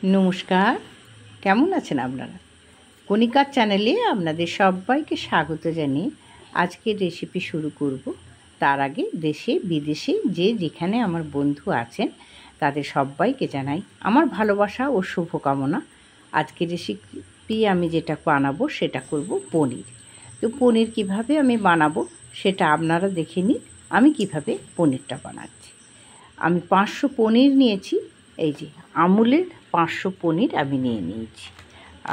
নমস্কার, কেমন আছেন আপনারা? কণিকার চ্যানেলে আপনাদের সবাইকে স্বাগত জানিয়ে আজকের রেসিপি শুরু করব। তার আগে দেশে বিদেশে যে যেখানে আমার বন্ধু আছেন তাদের সবাইকে জানাই আমার ভালোবাসা ও শুভকামনা। আজকের রেসিপি আমি যেটা বানাবো সেটা করব পনির। তো পনির কিভাবে আমি বানাবো সেটা আপনারা দেখে নিন আমি কিভাবে পনিরটা বানাচ্ছি। আমি 500 পনির নিয়েছি। এই যে আমুলের 500 পনির আমি নিয়ে নিয়েছি।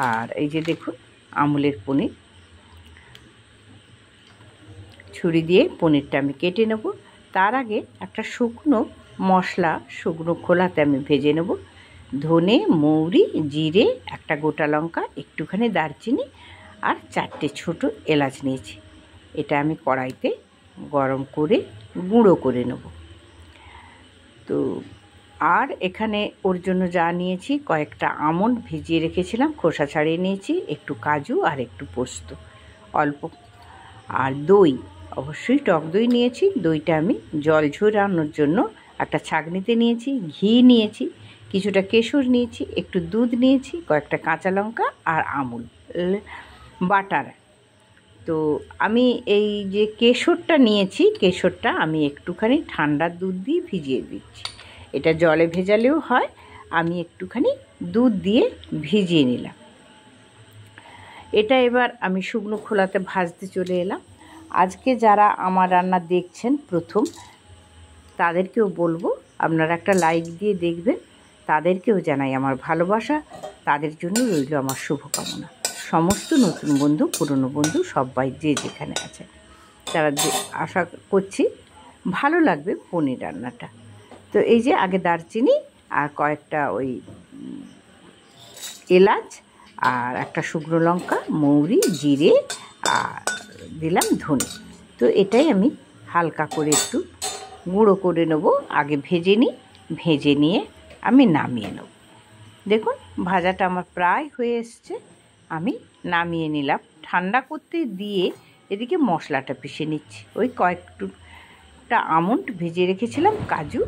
আর এই যে দেখুন আমুলের পনির। ছুরি দিয়ে পনিরটা আমি কেটে নেব। তার আগে একটা শুকনো মশলা শুকনো খোলাতে আমি ভেজে নেব। ধনে, মৌরি, জিরে, একটা গোটা লঙ্কা, একটুখানি দারচিনি আর 4টে ছোট এলাচ নিয়েছি। এটা আমি কড়াইতে গরম করে গুঁড়ো করে নেব। তো আর এখানে ওর জন্য যা নিয়েছি, কয়েকটা আমন্ড ভিজিয়ে রেখেছিলাম, খোসা ছাড়িয়ে নিয়েছি, একটু কাজু আর একটু পোস্ত অল্প, আর দই, অবশ্যই টক দই নিয়েছি। দইটা আমি জল ঝরানোর জন্য একটা ছাঁকনিতে নিয়েছি। ঘি নিয়েছি, কিছুটা কেশর নিয়েছি, একটু দুধ নিয়েছি, কয়েকটা কাঁচা লঙ্কা আর আমুল বাটার। তো আমি এই যে কেশরটা নিয়েছি, কেশরটা আমি একটুখানি ঠান্ডা দুধ দিয়ে ভিজিয়ে দিচ্ছি। এটা জলে ভেজালেও হয়, আমি একটুখানি দুধ দিয়ে ভিজিয়ে নিলাম। এটা এবার আমি শুকনো খোলাতে ভাজতে চলে এলাম। আজকে যারা আমার রান্না দেখছেন প্রথম, তাদেরকেও বলবো আপনারা একটা লাইক দিয়ে দেখবেন। তাদেরকেও জানাই আমার ভালোবাসা, তাদের জন্য রইল আমার শুভকামনা। সমস্ত নতুন বন্ধু, পুরনো বন্ধু সবাই যে যেখানে আছে, তারা আশা করছি ভালো লাগবে পনির রান্নাটা। তো এই যে আগে দারচিনি আর কয়েকটা ওই এলাচ আর একটা শুকনো লঙ্কা, মৌরি, জিরে আর দিলাম ধনে। তো এটাই আমি হালকা করে একটু গুঁড়ো করে নেব। আগে ভেজে নিয়ে আমি নামিয়ে নেব। দেখুন ভাজাটা আমার প্রায় হয়ে এসছে, আমি নামিয়ে নিলাম। ঠান্ডা করতে দিয়ে এদিকে মশলাটা পিষে নিচ্ছি। ওই কয়েকটা আমন্ড ভিজিয়ে রেখেছিলাম, কাজু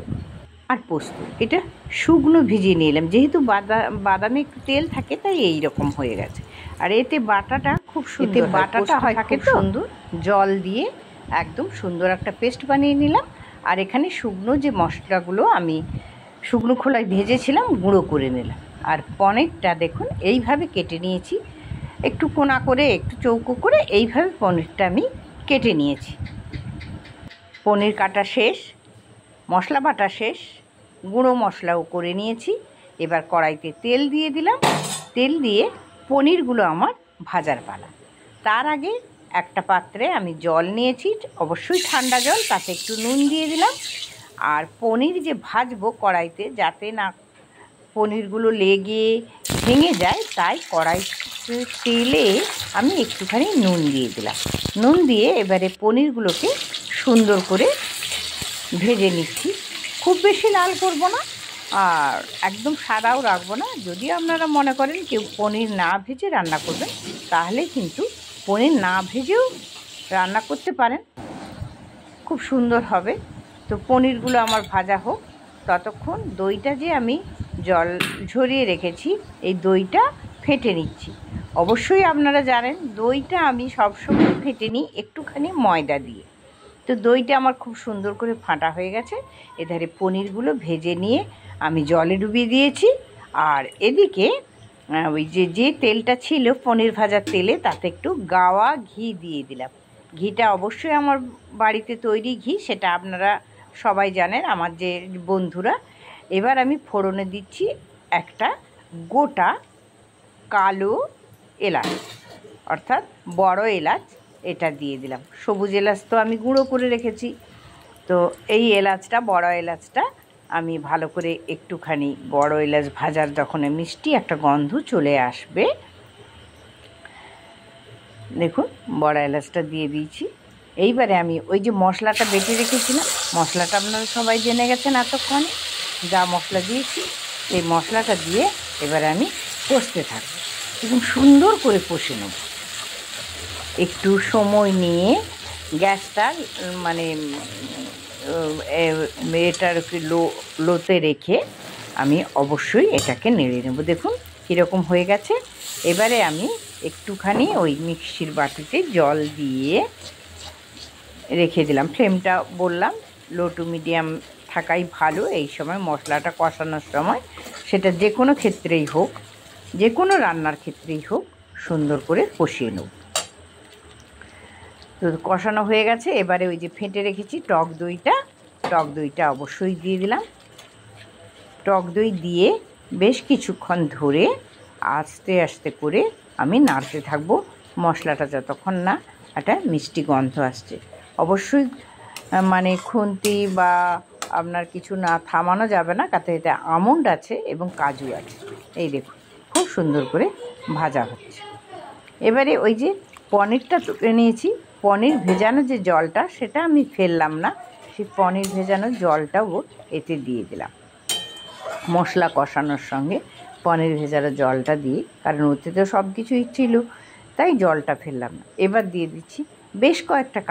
আর পোস্ত, এটা শুকনো ভিজিয়ে নিলাম। যেহেতু বাদামে একটু তেল থাকে তাই এই রকম হয়ে গেছে। আর এতে বাটাটা খুব সুন্দর, বাটাটা হয় খুব সুন্দর। জল দিয়ে একদম সুন্দর একটা পেস্ট বানিয়ে নিলাম। আর এখানে শুকনো যে মশলাগুলো আমি শুকনো খোলায় ভেজেছিলাম গুঁড়ো করে নিলাম। আর পনিরটা দেখুন এইভাবে কেটে নিয়েছি, একটু কোনা করে একটু চৌকো করে এইভাবে পনিরটা আমি কেটে নিয়েছি। পনির কাটা শেষ, মশলা বাটা শেষ, গুঁড়ো মশলাও করে নিয়েছি। এবার কড়াইতে তেল দিয়ে দিলাম। তেল দিয়ে পনিরগুলো আমার ভাজার পালা। তার আগে একটা পাত্রে আমি জল নিয়েছি, অবশ্যই ঠান্ডা জল, তাতে একটু নুন দিয়ে দিলাম। আর পনির যে ভাজবো কড়াইতে, যাতে না পনিরগুলো লেগে ভেঙে যায়, তাই কড়াই তেলে আমি একটুখানি নুন দিয়ে দিলাম। নুন দিয়ে এবারে পনিরগুলোকে সুন্দর করে ভেজে নিচ্ছি। খুব বেশি লাল করব না আর একদম সাদাও রাখবো না। যদি আপনারা মনে করেন কেউ পনির না ভেজে রান্না করবেন, তাহলে কিন্তু পনির না ভেজেও রান্না করতে পারেন, খুব সুন্দর হবে। তো পনিরগুলো আমার ভাজা হোক, ততক্ষণ দইটা যে আমি জল ঝরিয়ে রেখেছি, এই দইটা ফেটে নিচ্ছি। অবশ্যই আপনারা জানেন দইটা আমি সবসময় ফেটে নিই একটুখানি ময়দা দিয়ে। তো দইটা আমার খুব সুন্দর করে ফাটা হয়ে গেছে। এধারে পনিরগুলো ভেজে নিয়ে আমি জলে ডুবিয়ে দিয়েছি। আর এদিকে ওই যে তেলটা ছিল পনির ভাজার তেলে, তাতে একটু গাওয়া ঘি দিয়ে দিলাম। ঘিটা অবশ্যই আমার বাড়িতে তৈরি ঘি, সেটা আপনারা সবাই জানেন আমার যে বন্ধুরা। এবার আমি ফোড়নে দিচ্ছি একটা গোটা কালো এলাচ, অর্থাৎ বড় এলাচ, এটা দিয়ে দিলাম। সবুজ এলাচ তো আমি গুঁড়ো করে রেখেছি। তো এই এলাচটা, বড় এলাচটা আমি ভালো করে একটুখানি, বড় এলাচ ভাজার যখন মিষ্টি একটা গন্ধ চলে আসবে, দেখুন বড় এলাচটা দিয়ে দিয়েছি। এইবারে আমি ওই যে মশলাটা বেটে রেখেছিলাম, মশলাটা আপনারা সবাই জেনে গেছেন এতক্ষণে যা মশলা দিয়েছি, এই মশলাটা দিয়ে এবারে আমি কষতে থাকবো এবং সুন্দর করে কষে নেব। একটু সময় নিয়ে গ্যাসটা মানে এটার লোতে রেখে আমি অবশ্যই এটাকে নেড়ে নেব। দেখুন কীরকম হয়ে গেছে। এবারে আমি একটুখানি ওই মিক্সির বাটিতে জল দিয়ে রেখে দিলাম। ফ্লেমটা বললাম লো টু মিডিয়াম থাকাই ভালো এই সময়, মশলাটা কষানোর সময়। সেটা যে কোনো ক্ষেত্রেই হোক, যে কোনো রান্নার ক্ষেত্রেই হোক, সুন্দর করে কষিয়ে নেব। তো কষানো হয়ে গেছে। এবারে ওই যে ফেটে রেখেছি টক দইটা অবশ্যই দিয়ে দিলাম। টক দই দিয়ে বেশ কিছুক্ষণ ধরে আস্তে আস্তে করে আমি নাড়তে থাকবো, মশলাটা যতক্ষণ না একটা মিষ্টি গন্ধ আসছে। অবশ্যই মানে খুন্তি বা আপনার কিছু না থামানো যাবে না, কারণ এটা আমন্ড আছে এবং কাজু আছে। এই দেখুন খুব সুন্দর করে ভাজা হচ্ছে। এবারে ওই যে পনিরটা তুলে নিয়েছি, পনির ভেজানো যে জলটা সেটা আমি ফেললাম না, সেই পনির ভেজানো জলটাও এতে দিয়ে দিলাম। মশলা কষানোর সঙ্গে পনির ভেজানো জলটা দিয়ে, কারণ ওতে তো সব কিছুই ছিল, তাই জলটা ফেললাম না। এবার দিয়ে দিচ্ছি বেশ কয়েকটা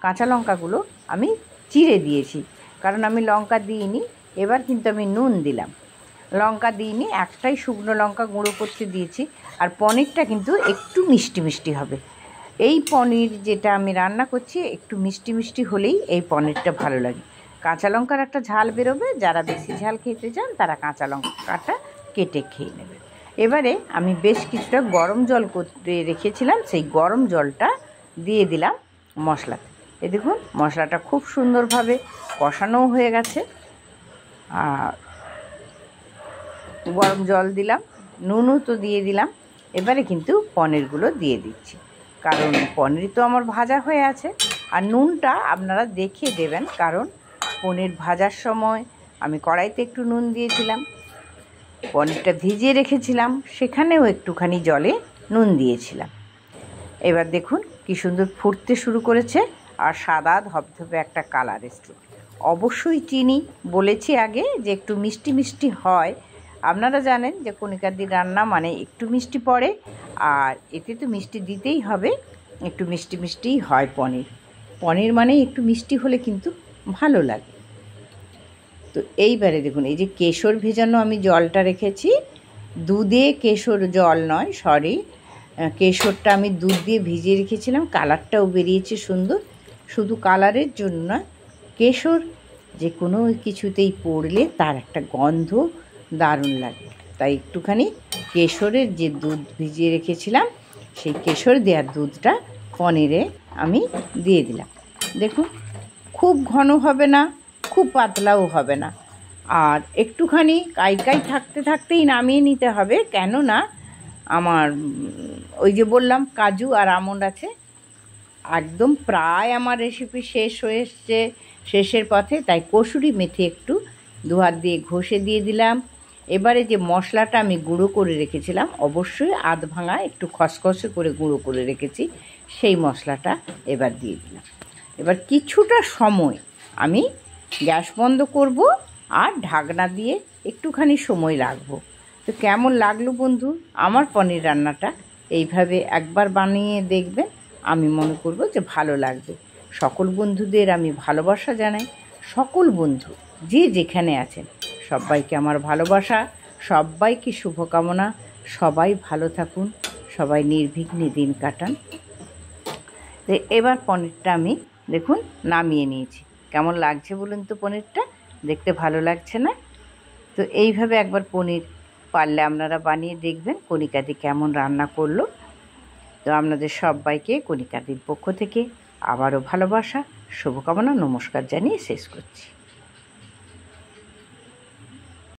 কাঁচা লঙ্কাগুলো আমি চিড়ে দিয়েছি, কারণ আমি লঙ্কা দিইনি। এবার কিন্তু আমি নুন দিলাম, লঙ্কা দিইনি, একটাই শুকনো লঙ্কা গুঁড়ো করতে দিয়েছি। আর পনিরটা কিন্তু একটু মিষ্টি মিষ্টি হবে। এই পনির যেটা আমি রান্না করছি একটু মিষ্টি মিষ্টি হলেই এই পনিরটা ভালো লাগে। কাঁচা লঙ্কার একটা ঝাল বেরোবে, যারা বেশি ঝাল খেতে চান তারা কাঁচা লঙ্কাটা কেটে খেয়ে নেবে। এবারে আমি বেশ কিছুটা গরম জল করতে রেখেছিলাম, সেই গরম জলটা দিয়ে দিলাম মশলাতে। এই দেখুন মশলাটা খুব সুন্দরভাবে কষানোও হয়ে গেছে। আর গরম জল দিলাম, নুনও তো দিয়ে দিলাম। এবারে কিন্তু পনিরগুলো দিয়ে দিচ্ছি, কারণ পনির তো আমার ভাজা হয়ে আছে। আর নুনটা আপনারা দেখে দেবেন, কারণ পনির ভাজার সময় আমি কড়াইতে একটু নুন দিয়েছিলাম, পনিরটা ভিজিয়ে রেখেছিলাম সেখানেও একটুখানি জলে নুন দিয়েছিলাম। এবার দেখুন কি সুন্দর ফুটতে শুরু করেছে আর সাদা ধবধবে একটা কালার এসছে। অবশ্যই চিনি বলেছি আগে যে একটু মিষ্টি মিষ্টি হয়। আপনারা জানেন যে কণিকাদির রান্না মানে একটু মিষ্টি পড়ে, আর এতে তো মিষ্টি দিতেই হবে, একটু মিষ্টি মিষ্টিই হয় পনির মানে একটু মিষ্টি হলে কিন্তু ভালো লাগে। তো এইবারে দেখুন এই যে কেশর ভেজানো আমি জলটা রেখেছি, দুধে কেশর জল নয়, সরি, কেশরটা আমি দুধ দিয়ে ভিজিয়ে রেখেছিলাম, কালারটাও বেরিয়েছে সুন্দর। শুধু কালারের জন্য না, কেশর যে কোনো কিছুতেই পড়লে তার একটা গন্ধ দারুণ লাগে। তাই একটুখানি কেশরের যে দুধ ভিজিয়ে রেখেছিলাম সেই কেশর দেওয়ার দুধটা পনিরে আমি দিয়ে দিলাম। দেখুন খুব ঘন হবে না, খুব পাতলাও হবে না, আর একটুখানি কাই থাকতে থাকতেই নামিয়ে নিতে হবে, কেননা আমার ওই যে বললাম কাজু আর আমন্ড আছে। একদম প্রায় আমার রেসিপি শেষ হয়ে এসছে, শেষের পথে, তাই কসুরি মেথি একটু দু হাত দিয়ে ঘষে দিয়ে দিলাম। এবারে যে মশলাটা আমি গুঁড়ো করে রেখেছিলাম, অবশ্যই আধ ভাঙা একটু খসখসে করে গুঁড়ো করে রেখেছি, সেই মশলাটা এবার দিয়ে দিলাম। এবার কিছুটা সময় আমি গ্যাস বন্ধ করব আর ঢাকনা দিয়ে একটুখানি সময় রাখবো। তো কেমন লাগলো বন্ধু আমার পনির রান্নাটা? এইভাবে একবার বানিয়ে দেখবেন, আমি মনে করব যে ভালো লাগবে। সকল বন্ধুদের আমি ভালোবাসা জানাই। সকল বন্ধু যে যেখানে আছেন সবাইকে আমার ভালোবাসা, সবাইকে শুভকামনা। সবাই ভালো থাকুন, সবাই নির্বিঘ্নে দিন কাটান। এবার পনিরটা আমি দেখুন নামিয়ে নিয়েছি। কেমন লাগছে বলুন তো? পনিরটা দেখতে ভালো লাগছে না? তো এইভাবে একবার পনির পারলে আপনারা বানিয়ে দেখবেন কণিকাদি কেমন রান্না করলো। তো আপনাদের সবাইকে কণিকাদির পক্ষ থেকে আবারও ভালোবাসা, শুভকামনা, নমস্কার জানিয়ে শেষ করছি।